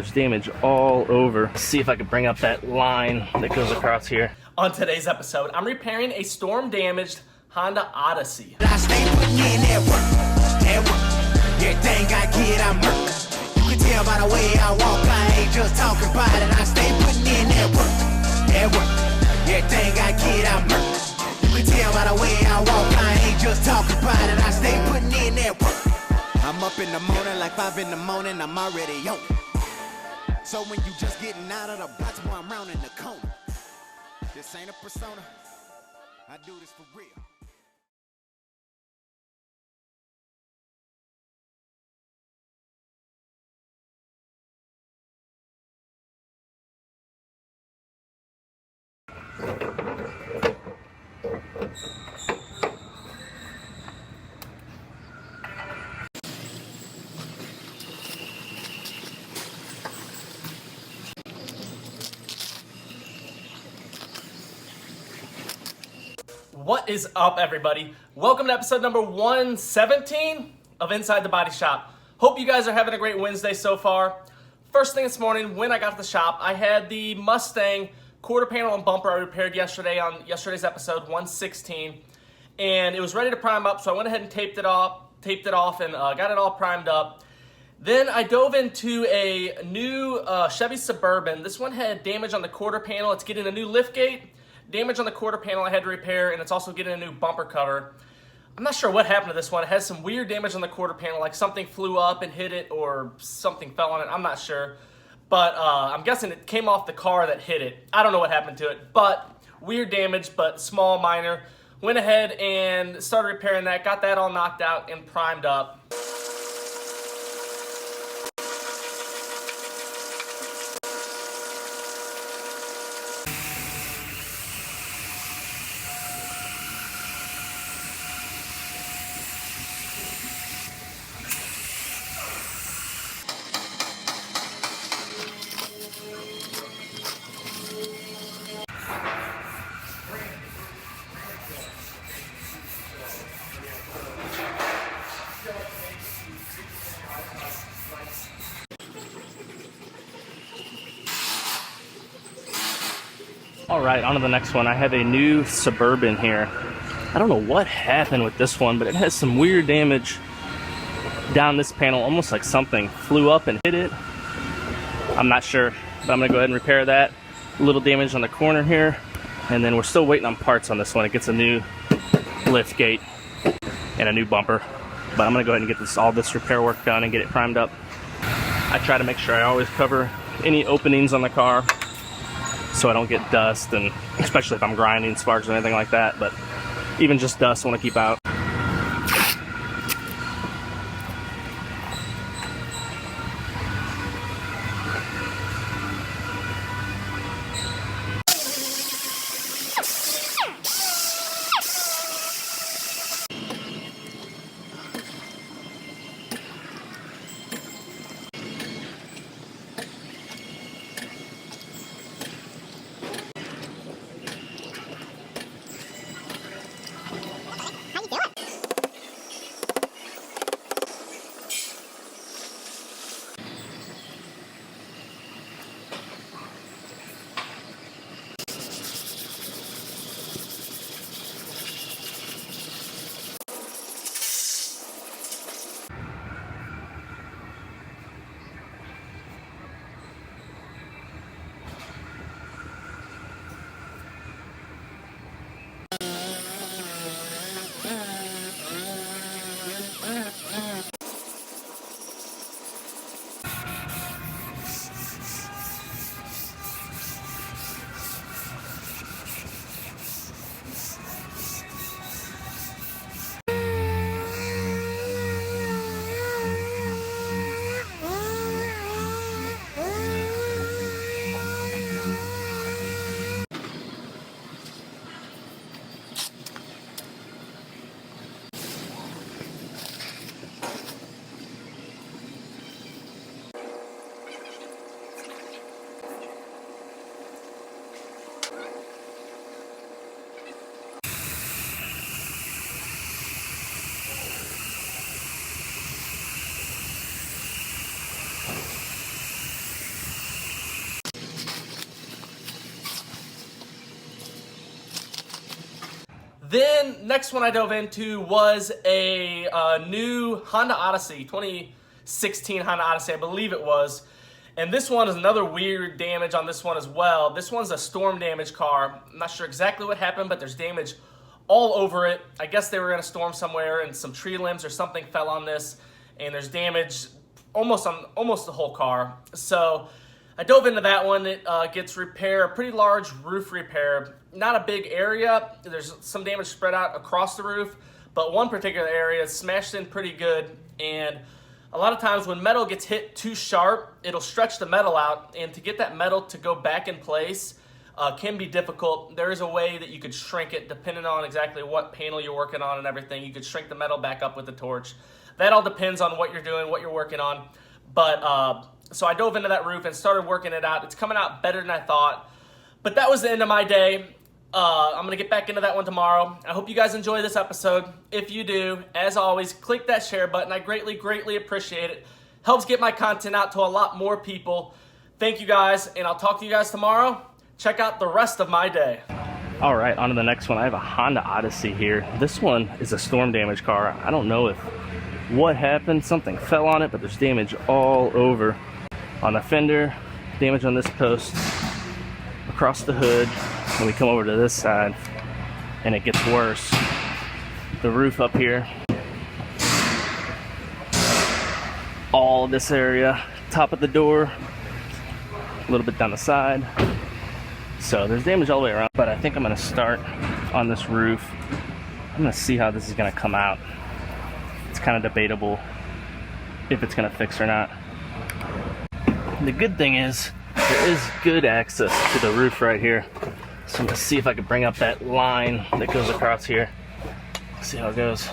There's damage all over. Let's see if I can bring up that line that goes across here. On today's episode, I'm repairing a storm-damaged Honda Odyssey. I stay putting in that work. Everything I get, I'm work. You can tell by the way I walk, I ain't just talking about it. I stay putting in that work. Everything I get, I'm work. You can tell by the way I walk, I ain't just talking about it. I stay putting in that work. I'm up in the morning like 5 in the morning, I'm already on. So when you just getting out of the box, boy, I'm rounding the corner. This ain't a persona. I do this for real. What is up, everybody? Welcome to episode number 117 of Inside the Body Shop. Hope you guys are having a great Wednesday so far. First thing this morning, when I got to the shop, I had the Mustang quarter panel and bumper I repaired yesterday on yesterday's episode 116, and it was ready to prime up, so I went ahead and taped it off, and got it all primed up. Then I dove into a new Chevy Suburban. This one had damage on the quarter panel. It's getting a new lift gate. Damage on the quarter panel I had to repair, and it's also getting a new bumper cover. I'm not sure what happened to this one. It has some weird damage on the quarter panel, like something flew up and hit it or something fell on it. I'm not sure. But I'm guessing it came off the car that hit it. I don't know what happened to it, but weird damage, but small, minor. Went ahead and started repairing that, got that all knocked out and primed up. All right, on to the next one. I have a new Suburban here. I don't know what happened with this one, but it has some weird damage down this panel, almost like something flew up and hit it. I'm not sure, but I'm gonna go ahead and repair that. A little damage on the corner here, and then we're still waiting on parts on this one. It gets a new lift gate and a new bumper, but I'm gonna go ahead and get all this repair work done and get it primed up. I try to make sure I always cover any openings on the car so I don't get dust, and especially if I'm grinding sparks or anything like that, but even just dust I want to keep out. How you doing? Then next one I dove into was a new Honda Odyssey, 2016 Honda Odyssey, I believe it was. And this one is another weird damage on this one as well. This one's a storm damage car. I'm not sure exactly what happened, but there's damage all over it. I guess they were in a storm somewhere and some tree limbs or something fell on this, and there's damage almost the whole car. So I dove into that one. It gets repair, a pretty large roof repair. Not a big area. There's some damage spread out across the roof, but one particular area is smashed in pretty good. And a lot of times when metal gets hit too sharp, it'll stretch the metal out, and to get that metal to go back in place can be difficult. There is a way that you could shrink it depending on exactly what panel you're working on and everything. You could shrink the metal back up with the torch. That all depends on what you're doing, what you're working on. But so I dove into that roof and started working it out. It's coming out better than I thought. But that was the end of my day. I'm going to get back into that one tomorrow. I hope you guys enjoy this episode. If you do, as always, click that share button. I greatly, greatly appreciate it. Helps get my content out to a lot more people. Thank you guys, and I'll talk to you guys tomorrow. Check out the rest of my day. All right, on to the next one. I have a Honda Odyssey here. This one is a storm damage car. I don't know what happened. Something fell on it, but there's damage all over. On the fender, damage on this post, across the hood. When we come over to this side, and it gets worse. The roof up here, all this area, top of the door, a little bit down the side. So there's damage all the way around, but I think I'm gonna start on this roof. I'm gonna see how this is gonna come out. It's kind of debatable if it's gonna fix or not. And the good thing is there is good access to the roof right here. So I'm gonna see if I can bring up that line that goes across here. See how it goes.